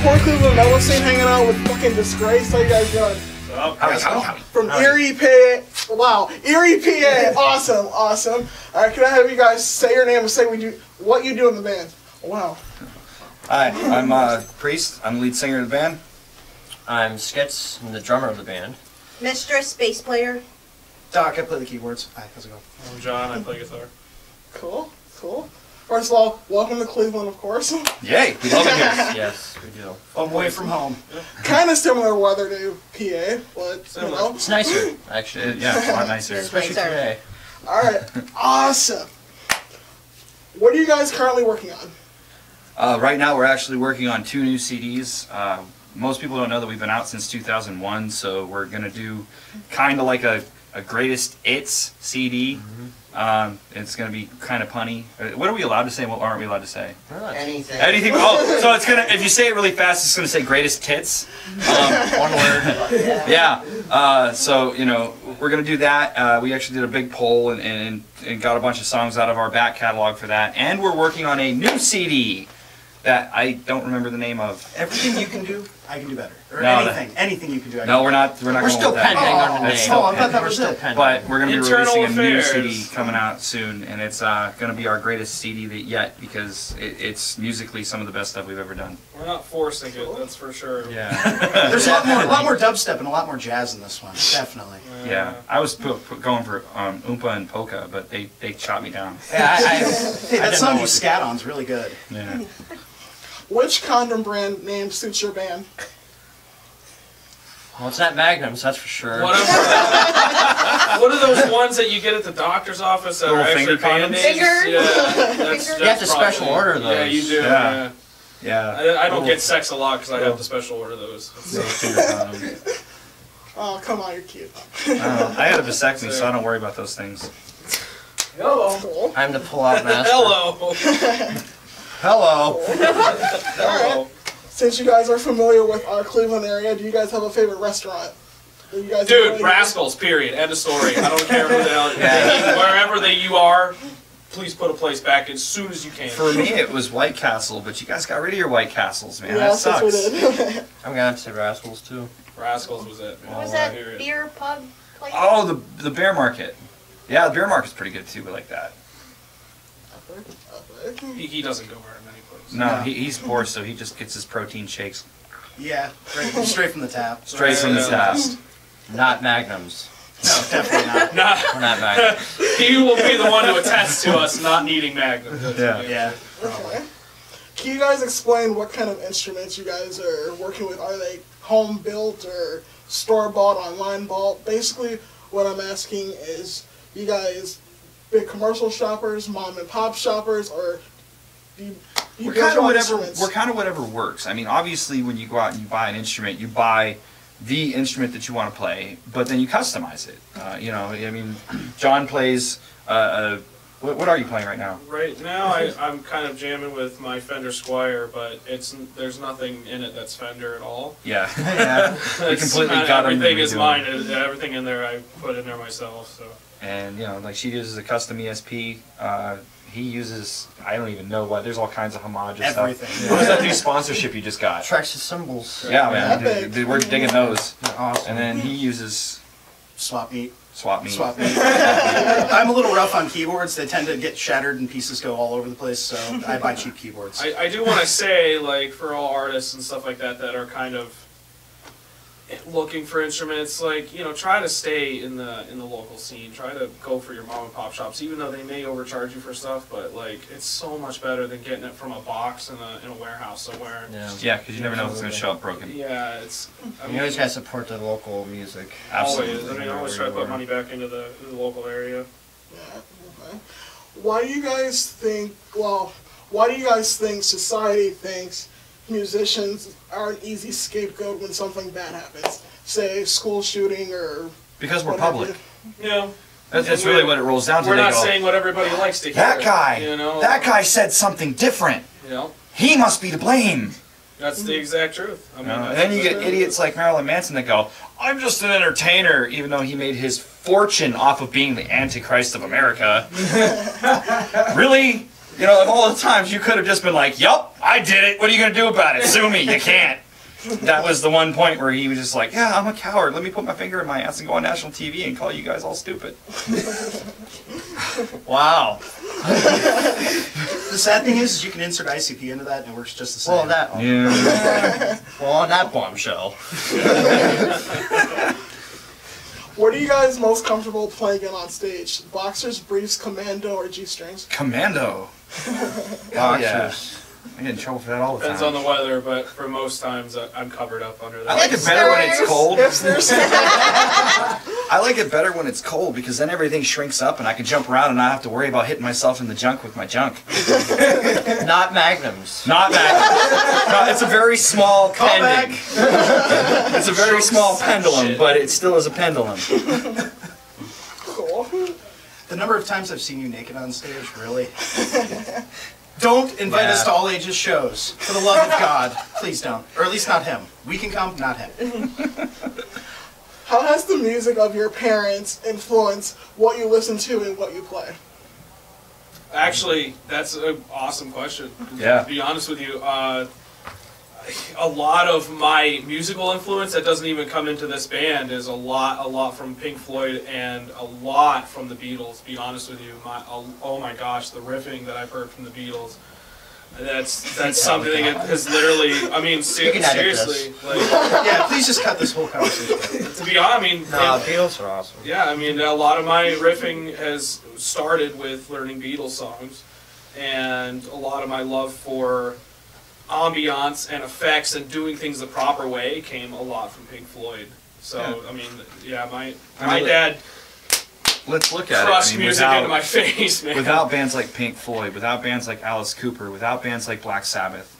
Port Cleveland metal scene hanging out with fucking Disgraced. How you guys doing? From Erie, PA. Wow, Erie, PA. Awesome, awesome. All right, can I have you guys say your name and say what you do in the band? Wow. Hi, I'm Priest. I'm the lead singer of the band. I'm Skitz. I'm the drummer of the band. Mistress, bass player. Doc, I play the keyboards. Hi, how's it going? I'm John. I play guitar. Cool, cool. First of all, welcome to Cleveland, of course. Yay, we love it here. Yes, we do. Away from home. Kind of similar weather to PA, but you know. It's nicer, actually. Yeah, it's a lot nicer. Especially today. All right, awesome. What are you guys currently working on? Right now we're actually working on 2 new CDs. Most people don't know that we've been out since 2001, so we're going to do kind of like a greatest hits CD. It's going to be kind of punny. What are we allowed to say and what aren't we allowed to say? Anything. Anything. Oh, so it's going to, if you say it really fast, it's going to say greatest hits. One word. Yeah. So, you know, we're going to do that. We actually did a big poll and got a bunch of songs out of our back catalog for that. And we're working on a new CD that I don't remember the name of. Everything you can do, I can do better. Or No, anything you can do, I can No, do we're not. We're still pending on the name. Oh, I thought that was it. But we're going to be Internal releasing a new affairs. CD coming out soon, and it's going to be our greatest CD yet because it's musically some of the best stuff we've ever done. We're not forcing it, that's for sure. Yeah. There's a lot more dubstep and a lot more jazz in this one, definitely. Yeah. I was going for Oompa and Polka, but they shot me down. Yeah, Hey, that song you scat on's really good. Yeah. Which condom brand name suits your band? well, it's not Magnums, that's for sure. What are those ones that you get at the doctor's office that Little are actually finger condoms? Band-Aids? Finger? Yeah, that's Finger? You have to probably- special order those. Yeah, you do. Yeah. Yeah. Yeah. I don't get sex a lot because I have to special order those. Oh, come on, you're cute. I had a vasectomy, so I don't worry about those things. Hello. Cool. I'm the pull-out master. Hello. Hello. Hello. Since you guys are familiar with our Cleveland area, do you guys have a favorite restaurant? Do you guys Dude, Rascals, period. End of story. I don't care who the hell. Wherever you are, please put a place back as soon as you can. For me, it was White Castle, but you guys got rid of your White Castles, man. Yeah, That sucks. we did. I'm gonna have to say Rascals too. Rascals was it. What was I that hear it. beer pub place? Oh, the Bear Market. Yeah, the Bear Market's pretty good too. We like that. He doesn't go very many places. No, he's poor, so he just gets his protein shakes Yeah, straight from the tap. straight from the tap. Not Magnums. No, definitely not. Nah, We're not Magnums. he will be the one to attest to us not needing Magnum. Yeah. Yeah. Okay. Can you guys explain what kind of instruments you guys are working with? Are they home built or store bought, online bought? Basically, what I'm asking is, you guys big commercial shoppers, mom and pop shoppers, or do you We're build kind your of own whatever. instruments? We're kind of whatever works. I mean, obviously, when you go out and you buy an instrument, you buy the instrument that you want to play, but then you customize it. You know, I mean, John plays. What are you playing right now? Right now, I'm kind of jamming with my Fender Squier, but there's nothing in it that's Fender at all. Yeah. Yeah. We completely got him. Everything is mine. Everything in there I put in there myself. So. And you know, like she uses a custom ESP. He uses, I don't even know what. There's all kinds of homage and Everything. stuff. What was that new sponsorship you just got? Tracks and symbols. Yeah, man. Epic. Dude, we're digging those. They're awesome. And then he uses Swap meet. Swap Meet. Swap meet. I'm a little rough on keyboards. They tend to get shattered and pieces go all over the place, so I buy cheap keyboards. I do want to say, like, for all artists and stuff like that that are kind of looking for instruments, like, you know, try to stay in the local scene. Try to go for your mom and pop shops, even though they may overcharge you for stuff. But like, it's so much better than getting it from a box in a warehouse somewhere. Yeah, because you never know if it's going to show up broken. Yeah, it's. I You always gotta support the local music. Absolutely. Always. I mean, I always try to put money back into the local area. Yeah, okay. Why do you guys think? Well, why do you guys think society thinks musicians are an easy scapegoat when something bad happens? Say school shooting or. Because we're whatever. public. Yeah. That's really what it rolls down to. We're They not go, saying what everybody likes to hear. that guy, You know. that guy said something different. You know. He must be to blame. That's the exact truth. I mean, You know? that's And then you get exactly- idiots like Marilyn Manson that go, I'm just an entertainer, even though he made his fortune off of being the Antichrist of America. Really? You know, of all the times you could have just been like, yup, I did it. What are you going to do about it? Sue me. You can't. That was the one point where he was just like, yeah, I'm a coward. Let me put my finger in my ass and go on national TV and call you guys all stupid. Wow. The sad thing is you can insert ICP into that and it works just the same. Well, that. Yeah. Well, on that bombshell. What are you guys most comfortable playing in on stage? Boxers, briefs, commando, or G-strings? Commando. Boxers. I get in trouble for that all the Depends time. on the weather, but for most times I'm covered up under that. I like it better when it's cold. Hipsters. I like it better when it's cold because then everything shrinks up and I can jump around and not have to worry about hitting myself in the junk with my junk. Not magnums. Not magnum. No, it's a very small pendant. It's a very small pendulum, but it still is a pendulum. Cool. The number of times I've seen you naked on stage, really? Don't invite us to all ages shows. For the love of God, please don't. Or at least not him. We can come, not him. How has the music of your parents influenced what you listen to and what you play? Actually, that's an awesome question. Yeah. To be honest with you, a lot of my musical influence that doesn't even come into this band is a lot from Pink Floyd and a lot from the Beatles. To be honest with you, oh my gosh, the riffing that I've heard from the Beatles. That's something that has literally. I mean, seriously. Like, Yeah, please just cut this whole conversation. to be honest, I mean, No, Beatles are awesome. yeah, I mean, a lot of my riffing has started with learning Beatles songs, and a lot of my love for ambiance and effects and doing things the proper way came a lot from Pink Floyd. So, Yeah. I mean, yeah, my I mean, dad Let's look at crushed it. I mean, music into my face, man. without bands like Pink Floyd, without bands like Alice Cooper, without bands like Black Sabbath,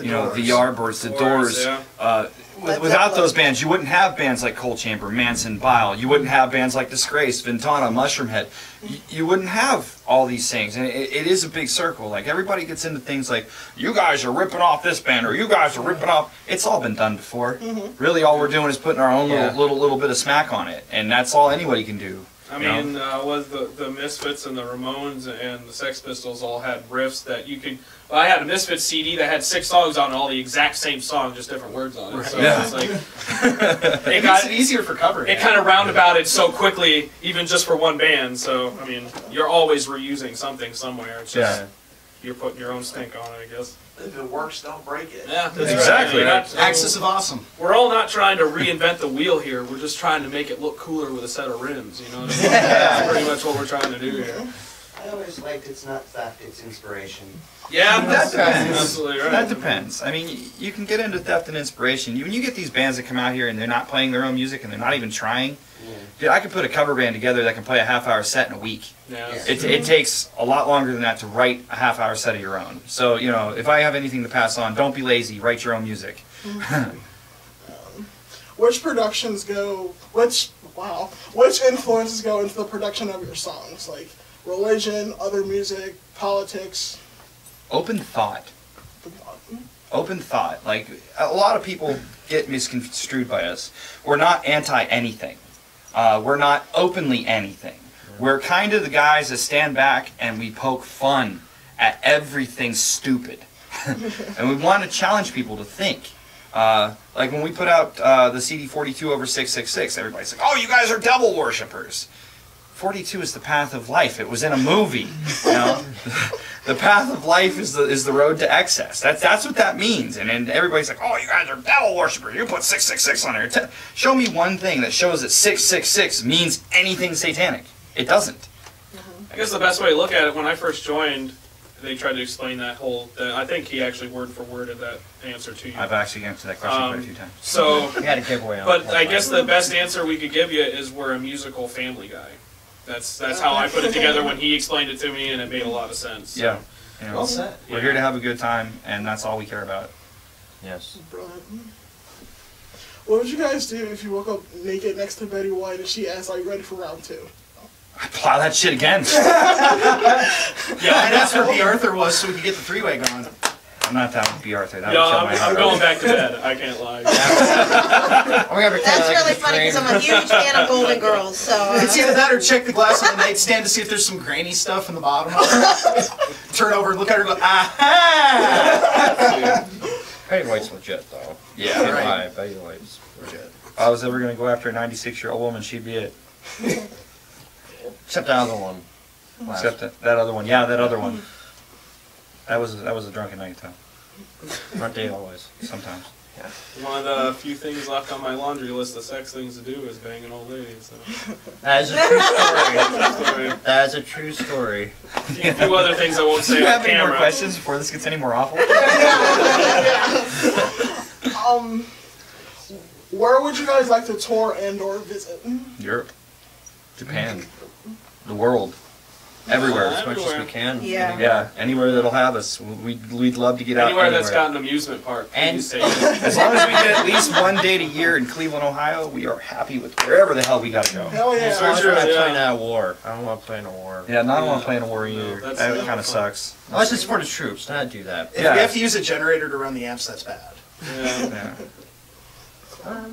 you know, the Yardbirds, the Doors. Yeah. Without those bands, you wouldn't have bands like Coal Chamber, Manson, Bile. You wouldn't have bands like Disgraced, Ventana, Mushroomhead. You wouldn't have all these things, and it is a big circle. Like everybody gets into things like, you guys are ripping off this band, or you guys are ripping off. It's all been done before. Really, all we're doing is putting our own little bit of smack on it, and that's all anybody can do. I mean, was the Misfits and the Ramones and the Sex Pistols all had riffs that you could. Well, I had a Misfits CD that had 6 songs on it, all the exact same song, just different words on it. So Yeah. it's like It makes it easier for covering. it kind of roundabouted so quickly, even just for one band. So I mean, you're always reusing something somewhere. It's just you're putting your own stink on it, I guess. If it works, don't break it. Yeah, that's Exactly. right. Axis of awesome. We're all not trying to reinvent the wheel here. We're just trying to make it look cooler with a set of rims. You know what I mean? That's pretty much what we're trying to do here. I always liked it's not theft, it's inspiration. Yeah, That depends. absolutely right. That depends. I mean, you can get into theft and inspiration. When you get these bands that come out here and they're not playing their own music and they're not even trying, dude, I could put a cover band together that can play a half-hour set in a week. Yeah. It takes a lot longer than that to write a half-hour set of your own. So, you know, if I have anything to pass on, don't be lazy. Write your own music. Which productions go? Which influences go into the production of your songs? Like religion, other music, politics. Open thought. Open thought. Like, a lot of people get misconstrued by us. We're not anti-anything. We're not openly anything. We're kind of the guys that stand back and we poke fun at everything stupid. And we want to challenge people to think. Like when we put out the CD 42 over 666, everybody's like, oh, you guys are devil worshippers. 42 is the path of life. It was in a movie. You know? The path of life is the road to excess. That's what that means. And then everybody's like, oh, you guys are devil worshippers. You put 666 on there. Show me one thing that shows that 666 means anything satanic. It doesn't. I guess the best way to look at it, when I first joined, they tried to explain that whole. I think he actually word for worded that answer to you. I've actually answered that question quite a few times. So, We had a giveaway on but I guess the best answer we could give you is we're a musical family guy. That's how I put it together when he explained it to me, and it made a lot of sense. Yeah. You know, Well said. we're here to have a good time, and that's all we care about. Yes. Brilliant. What would you guys do if you woke up naked next to Betty White and she asked, "Are you ready for round 2?" I plow that shit again. Yeah, and that's where B. Arthur was, so we could get the three-way going. I'm not that with B. Arthur. That No, would kill my I'm heart. going back to bed. I can't lie. gonna pretend That's like really it's funny because green. I'm a huge fan of Golden Girls. So It's either that or check the glass on the nightstand to see if there's some grainy stuff in the bottom. Turn over, look at her, and go, aha! Betty White's legit though. Yeah, Can't right. lie, Betty White's legit. If I was ever gonna go after a 96-year-old woman, she'd be it. Except the other one. Except that other one. Yeah, that other one. That was a drunken night though. Aren't they always? Sometimes. One of the few things left on my laundry list of sex things to do is bang an old lady. So. That is a true story. Sorry. That is a true story. A few other things I won't Do say you on have any more camera. questions before this gets any more awful? Where would you guys like to tour and/or visit? Europe, Japan, the world, everywhere. As much as we can. Yeah. Yeah, anywhere that'll have us. We'd love to get out Anywhere that's got an amusement park. And- please take it. As long as we get at least one date a year in Cleveland, Ohio, we are happy with wherever the hell we gotta go. Hell yeah. Search I don't Sure, want to yeah. play in a war. I don't want to play in a war. Yeah, not Yeah. want to play in a war either. that's That not kind of fun. sucks. Unless it's for the troops, not do that. If Yeah. we have to use a generator to run the amps, that's bad. Yeah. Yeah.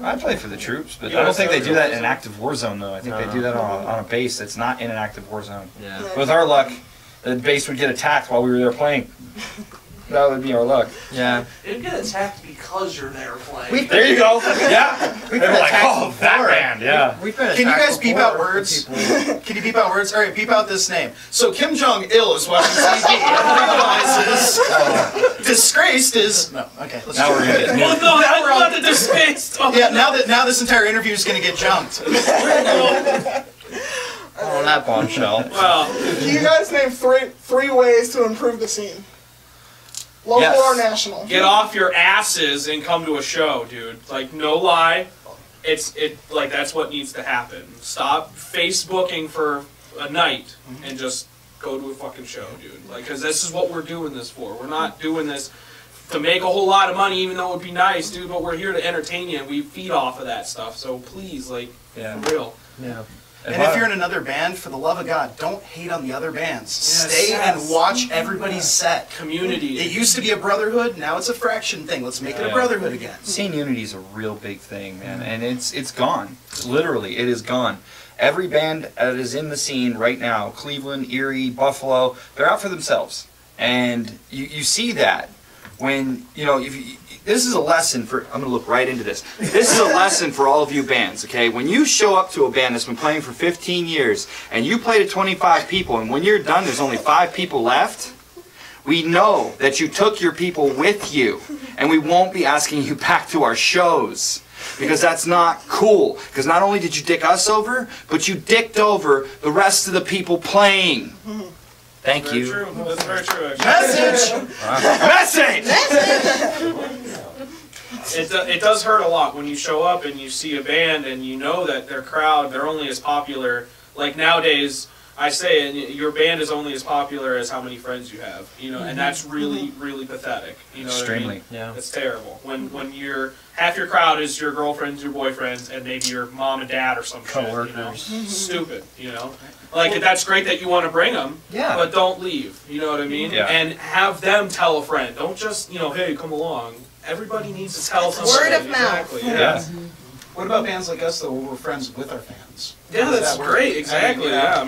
I play for the troops, but You I don't guys think they serve do that in in an active war zone, though. I think they do that on a base that's not in an active war zone. Yeah. With our luck, the base would get attacked while we were there playing. That would be our luck. Yeah. It'd get attacked because you're there playing. There you go. Yeah. We've They're been like, attacked oh, that before. band. Yeah. We've been Can you attacked guys beep before out words? people- Can you beep out words? All right, beep out this name. So Kim Jong-il is watching TV and realizes Disgraced is... No, okay. Let's Now we're gonna get Well, nuked. no, that's not the disgraced. Oh, Yeah, now this entire interview is going to get jumped. Oh, that bombshell. Well, Can you guys name three ways to improve the scene? Local Yes. or national? get off your asses and come to a show, dude. Like, no lie. Like, that's what needs to happen. Stop Facebooking for a night and just go to a fucking show, dude. Like, because this is what we're doing this for. We're not doing this to make a whole lot of money, even though it would be nice, dude, but we're here to entertain you and we feed off of that stuff. So please, like, Yeah. for real. Yeah. And if you're in another band, for the love of God, don't hate on the other bands. Yes. Stay Yes. and watch everybody's set. Community. It used to be a brotherhood, now it's a fraction thing. Let's make it a Yeah. brotherhood again. Scene unity is a real big thing, man, and it's gone. Literally, it is gone. Every band that is in the scene right now, Cleveland, Erie, Buffalo, they're out for themselves, and you see that when this is a lesson for. I'm gonna look right into this. This is a lesson for all of you bands, okay? When you show up to a band that's been playing for 15 years and you play to 25 people, and when you're done, there's only 5 people left. We know that you took your people with you, and we won't be asking you back to our shows. Because that's not cool. Because not only did you dick us over, but you dicked over the rest of the people playing. Thank Very you. true. That's very true, actually. Message! Message! It does hurt a lot when you show up and you see a band and you know that their crowd, they're only as popular. Like nowadays, I say your band is only as popular as how many friends you have. And that's really, really pathetic. You know what I Extremely. mean? Yeah. It's terrible. When half your crowd is your girlfriends, your boyfriends, and maybe your mom and dad or some Coworkers. shit. Stupid. Like that's great that you want to bring them. Yeah. But don't leave. You know what I mean? Yeah. And have them tell a friend. Don't just hey, come along. Everybody needs to tell somebody. Word of mouth. Exactly. Yeah. What about bands like us, though, where we're friends with our fans? Yeah, How does that's that work? great. Exactly. Yeah. Yeah. I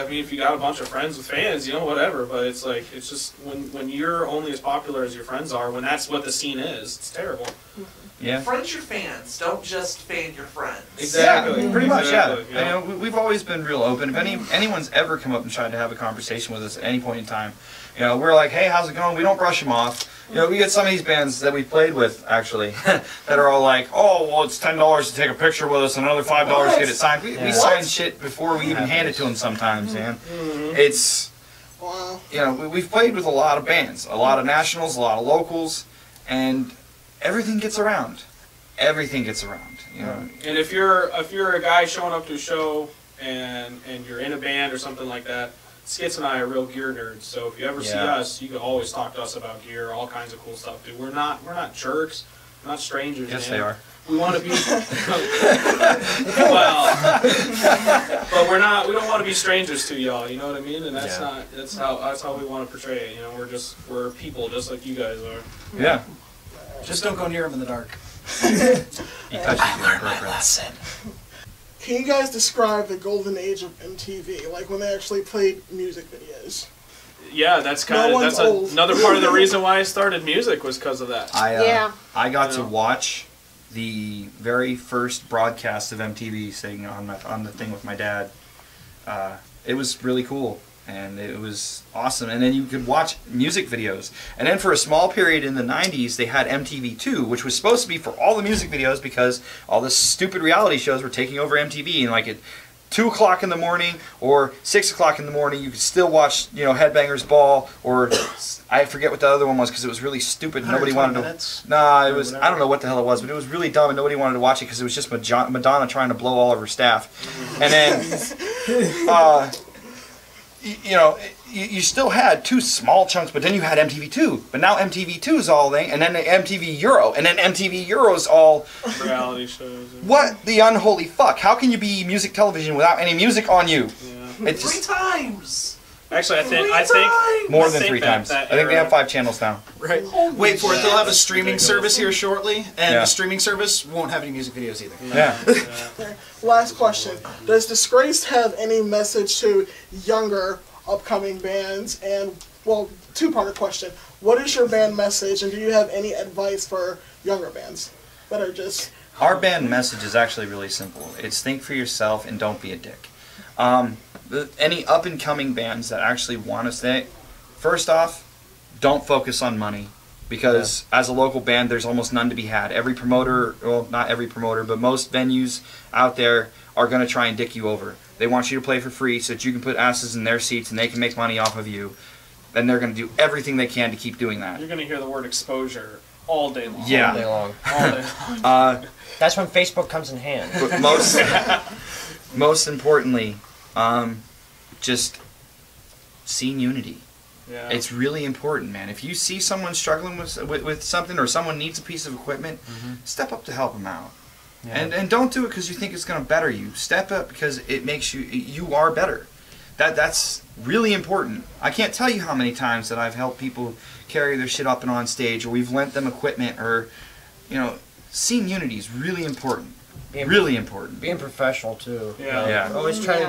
mean, if you got a bunch of friends with fans, whatever. But it's like it's just when you're only as popular as your friends are, when that's what the scene is, it's terrible. Yeah. Friends your fans. Don't just fan your friends. Exactly. Yeah, pretty much, yeah. Exactly, yeah. We've always been real open. If anyone's ever come up and tried to have a conversation with us at any point in time, we're like, hey, how's it going? We don't brush them off. We get some of these bands that we played with, actually, that are all like, oh, well, it's $10 to take a picture with us and another $5 to get it signed. We sign shit before we even hand it to them sometimes, man. It's, Wow. we've played with a lot of bands, a lot of nationals, a lot of locals, and everything gets around. Everything gets around, And if you're a guy showing up to a show and you're in a band or something like that, Skits and I are real gear nerds. So if you ever see us, you can always talk to us about gear, all kinds of cool stuff, dude. We're not jerks. We're not strangers. Yes, man. they are. We want to be well, but we don't want to be strangers to y'all. You know what I mean? And that's that's how we want to portray it. We're people just like you guys are. Yeah. Just don't go near them in the dark. He touches your lesson. Can you guys describe the golden age of MTV, like when they actually played music videos? Yeah, that's kind No of one's that's old. another part of the reason why I started music was because of that. Yeah. I got You to know? watch the very first broadcast of MTV sitting on the thing with my dad. It was really cool, and it was awesome. And then you could watch music videos. And then for a small period in the 90s, they had MTV2, which was supposed to be for all the music videos because all the stupid reality shows were taking over MTV. And like at 2 o'clock in the morning or 6 o'clock in the morning, you could still watch, Headbangers Ball, or I forget what the other one was because it was really stupid. Nobody wanted to. minutes? Nah, it was. I don't know what the hell it was, but it was really dumb, and nobody wanted to watch it because it was just Madonna trying to blow all of her staff. And then, you still had 2 small chunks, but then you had MTV2. But now MTV2 is all thing, and then the MTV Euro, and then MTV Euro's all. Reality shows. And, What the unholy fuck? How can you be music television without any music on you? yeah. It's 3 just times. Actually, I think more than I think 3 that- times. that I think they era- have 5 channels now. Right. Wait for it. They'll have a That's streaming ridiculous. service here shortly, and Yeah. the streaming service won't have any music videos either. Yeah. Last question. Does Disgraced have any message to younger upcoming bands? And, well, 2-part question. What is your band message, and do you have any advice for younger bands that are just... Our band message is actually really simple. It's think for yourself and don't be a dick. Any up-and-coming bands that actually want to stay, first off, don't focus on money. Because as a local band, there's almost none to be had. Every promoter, well, not every promoter, but most venues out there are going to try and dick you over. They want you to play for free so that you can put asses in their seats and they can make money off of you. And they're going to do everything they can to keep doing that. You're gonna hear the word exposure all day long. Yeah. All day long. All day long. That's when Facebook comes in hand. But most importantly, just seeing unity. Yeah. It's really important, man. If you see someone struggling with something or someone needs a piece of equipment, step up to help them out. Yeah. And don't do it because you think it's going to better you. Step up because it makes you are better. That's really important. I can't tell you how many times that I've helped people carry their shit up and on stage, or we've lent them equipment, or seeing unity is really important. Really important. Being professional too. Yeah. Yeah. Always try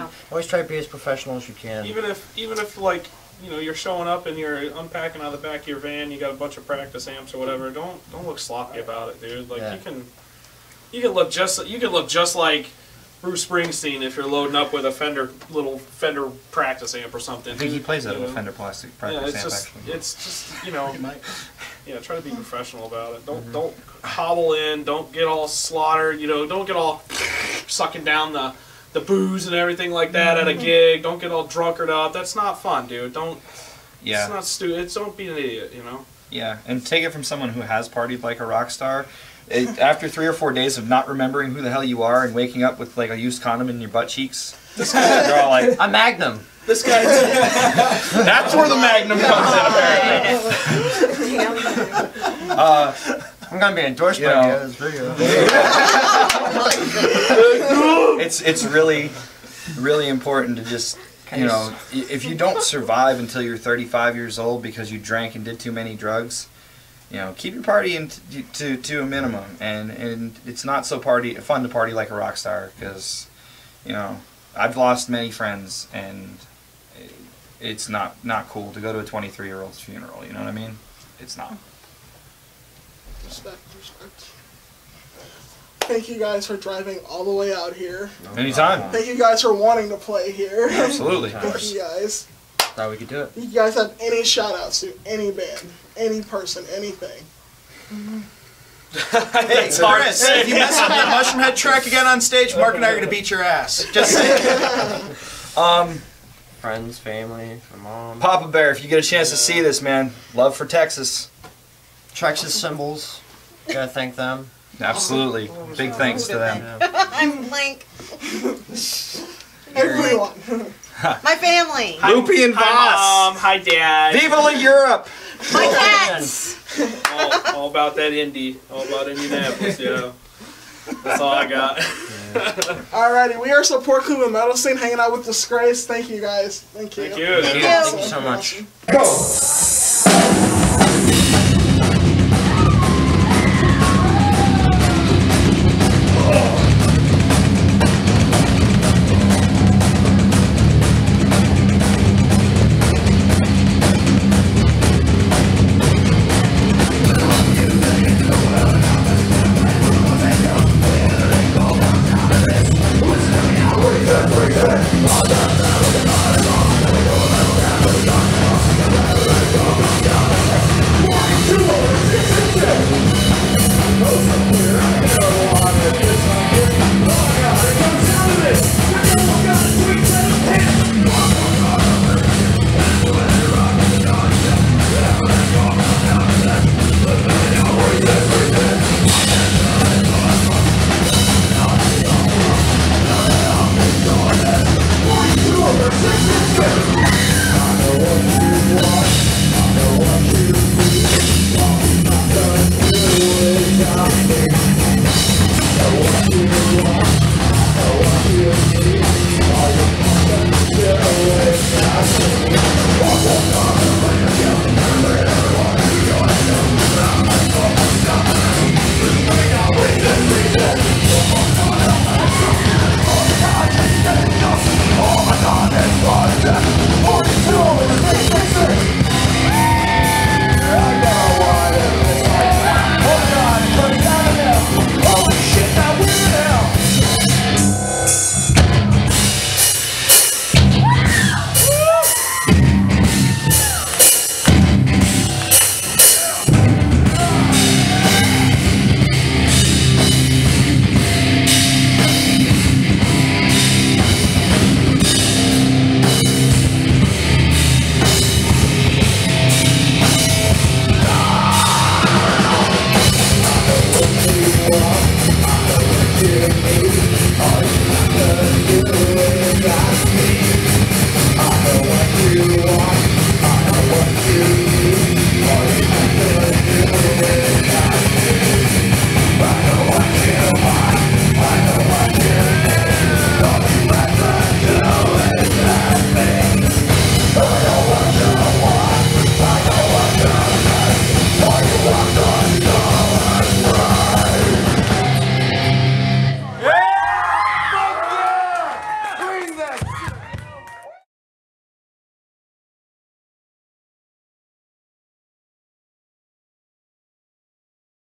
to be as professional as you can. Even if like you're showing up and you're unpacking out of the back of your van, you got a bunch of practice amps or whatever. Don't look sloppy about it, dude. Like Yeah. you can look just like Bruce Springsteen if you're loading up with a little Fender practice amp or something. I think he plays out of You a know? Fender plastic Yeah, practice it's amp, just actually. it's just You might. yeah, try to be professional about it. Don't hobble in. Don't get all slaughtered. Don't get all sucking down the booze and everything like that at a gig. Don't get all drunkered up. That's not fun, dude. Don't. Yeah. It's not stupid. Don't be an idiot. Yeah, and take it from someone who has partied like a rock star. After 3 or 4 days of not remembering who the hell you are and waking up with like a used condom in your butt cheeks, they're all like, a Magnum. This guy. "That's where the Magnum comes in." Apparently. I'm gonna be endorsed You by know. this video. It's really important to just if you don't survive until you're 35 years old because you drank and did too many drugs, keep your party to a minimum, and it's not so fun to party like a rock star because I've lost many friends, and it's not cool to go to a 23-year-old's funeral. You know what I mean? It's not. Respect. Thank you guys for driving all the way out here. Anytime. Thank you guys for wanting to play here. Absolutely. Thank you guys. Thought we could do it. You guys have any shout outs to any band, any person, anything? Hey, Chris, if you mess up that Mushroom Head track again on stage, Mark and I are going to beat your ass. Just saying. Friends, family, my mom. Papa Bear, if you get a chance to see this, man, love for Texas. Texas Symbols. Gotta thank them. Absolutely. Big thanks to them. I'm blank. Everyone. My family. Loopy and Hi, Voss. Mom. Hi, Dad. Viva la Europe! My cats. all about that Indy. All about Indianapolis. That's all I got. Alrighty, we are Support Club in Metal Scene, hanging out with Disgrace. Thank you guys. Thank you. Thank you. Thank you so much. Go!